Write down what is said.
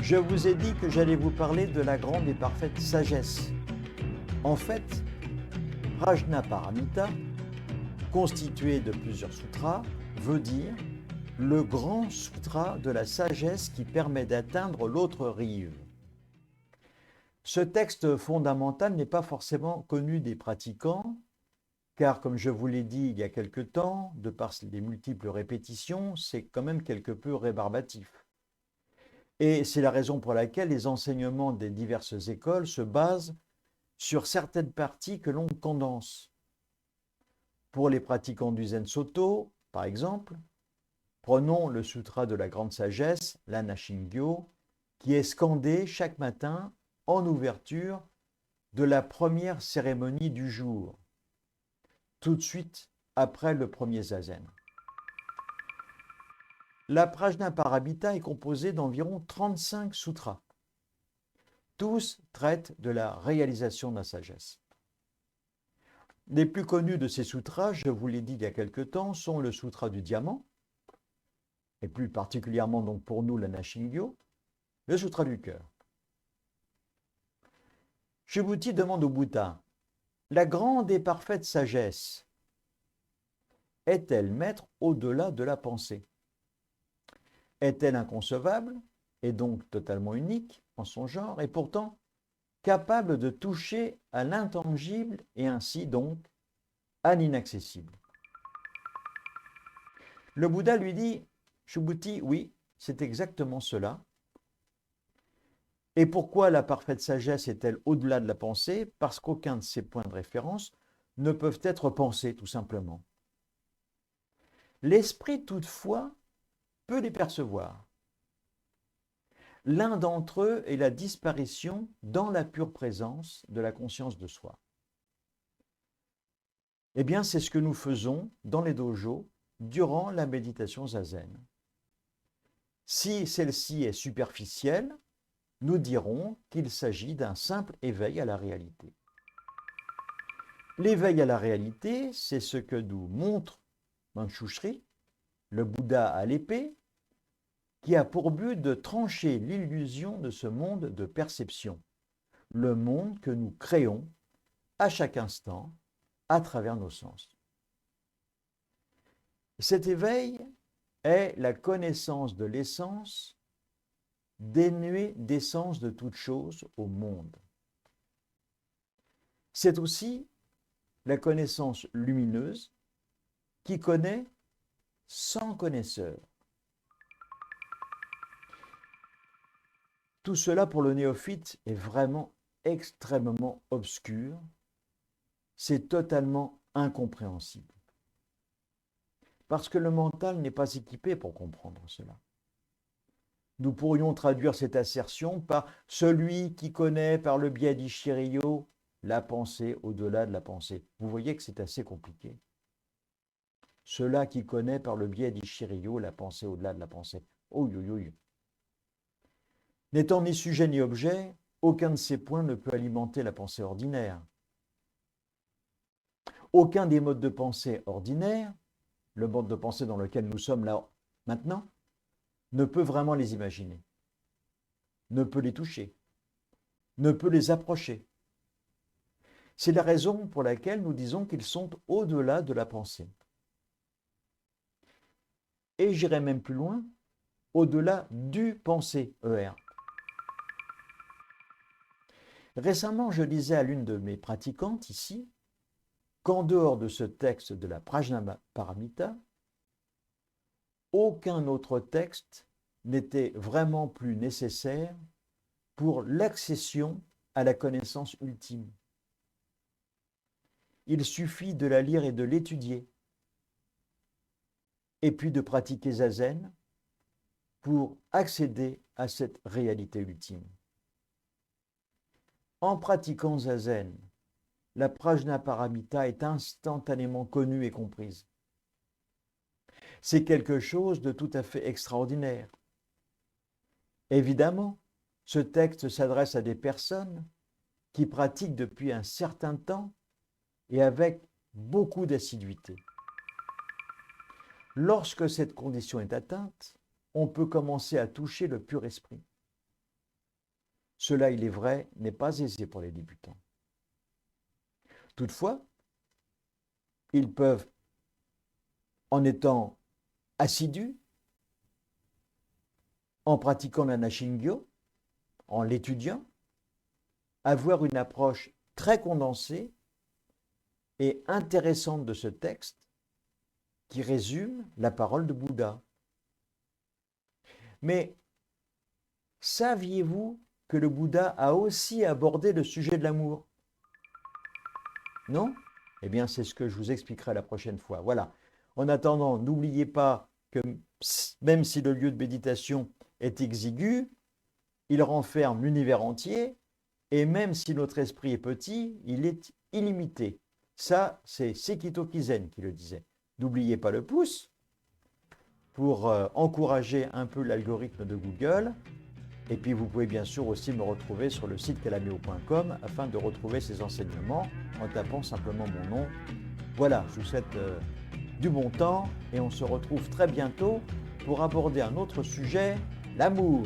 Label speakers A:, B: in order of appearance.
A: Je vous ai dit que j'allais vous parler de la grande et parfaite sagesse. En fait, Prajnaparamita, constitué de plusieurs sutras, veut dire le grand sutra de la sagesse qui permet d'atteindre l'autre rive. Ce texte fondamental n'est pas forcément connu des pratiquants, car comme je vous l'ai dit il y a quelque temps, de par les multiples répétitions, c'est quand même quelque peu rébarbatif. Et c'est la raison pour laquelle les enseignements des diverses écoles se basent sur certaines parties que l'on condense. Pour les pratiquants du Zen Soto, par exemple, prenons le Sutra de la Grande Sagesse, l'Anashingyo, qui est scandé chaque matin en ouverture de la première cérémonie du jour, tout de suite après le premier zazen. La Prajnaparamita est composée d'environ 35 sutras. Tous traitent de la réalisation de la sagesse. Les plus connus de ces sutras, je vous l'ai dit il y a quelque temps, sont le Sutra du Diamant, et plus particulièrement donc pour nous l'Anashingyo, le Sutra du Cœur. Subhuti demande au Bouddha, la grande et parfaite sagesse est-elle maître au-delà de la pensée? Est-elle inconcevable et donc totalement unique en son genre et pourtant capable de toucher à l'intangible et ainsi donc à l'inaccessible? Le Bouddha lui dit, Subhuti, oui, c'est exactement cela. Et pourquoi la parfaite sagesse est-elle au-delà de la pensée? Parce qu'aucun de ces points de référence ne peuvent être pensés, tout simplement. L'esprit, toutefois, peut les percevoir. L'un d'entre eux est la disparition dans la pure présence de la conscience de soi. Eh bien, c'est ce que nous faisons dans les dojos durant la méditation zazen. Si celle-ci est superficielle, nous dirons qu'il s'agit d'un simple éveil à la réalité. L'éveil à la réalité, c'est ce que nous montre Manjushri, le Bouddha à l'épée, qui a pour but de trancher l'illusion de ce monde de perception, le monde que nous créons à chaque instant à travers nos sens. Cet éveil est la connaissance de l'essence dénuée d'essence de toute chose au monde. C'est aussi la connaissance lumineuse qui connaît sans connaisseur. Tout cela pour le néophyte est vraiment extrêmement obscur, c'est totalement incompréhensible. Parce que le mental n'est pas équipé pour comprendre cela. Nous pourrions traduire cette assertion par « celui qui connaît par le biais d'Ishiryo la pensée au-delà de la pensée ». Vous voyez que c'est assez compliqué. Cela qui connaît par le biais d'Ishiryo la pensée au-delà de la pensée. Ouïe. N'étant ni sujet ni objet, aucun de ces points ne peut alimenter la pensée ordinaire. Aucun des modes de pensée ordinaires, le mode de pensée dans lequel nous sommes là maintenant, ne peut vraiment les imaginer, ne peut les toucher, ne peut les approcher. C'est la raison pour laquelle nous disons qu'ils sont au-delà de la pensée. Et j'irai même plus loin, au-delà du penser, ER. Récemment, je disais à l'une de mes pratiquantes ici qu'en dehors de ce texte de la Prajnaparamita, aucun autre texte n'était vraiment plus nécessaire pour l'accession à la connaissance ultime. Il suffit de la lire et de l'étudier, et puis de pratiquer zazen pour accéder à cette réalité ultime. En pratiquant zazen, la Prajnaparamita est instantanément connue et comprise. C'est quelque chose de tout à fait extraordinaire. Évidemment, ce texte s'adresse à des personnes qui pratiquent depuis un certain temps et avec beaucoup d'assiduité. Lorsque cette condition est atteinte, on peut commencer à toucher le pur esprit. Cela, il est vrai, n'est pas aisé pour les débutants. Toutefois, ils peuvent, en étant assidus, en pratiquant la Nashingyo, en l'étudiant, avoir une approche très condensée et intéressante de ce texte qui résume la parole de Bouddha. Mais saviez-vous que le Bouddha a aussi abordé le sujet de l'amour? Non? Eh bien, c'est ce que je vous expliquerai la prochaine fois. Voilà. En attendant, n'oubliez pas que même si le lieu de méditation est exigu, il renferme l'univers entier, et même si notre esprit est petit, il est illimité. Ça, c'est Sekito Kizen qui le disait. N'oubliez pas le pouce pour encourager un peu l'algorithme de Google. Et puis vous pouvez bien sûr aussi me retrouver sur le site calameo.com afin de retrouver ces enseignements en tapant simplement mon nom. Voilà, je vous souhaite du bon temps et on se retrouve très bientôt pour aborder un autre sujet, l'amour.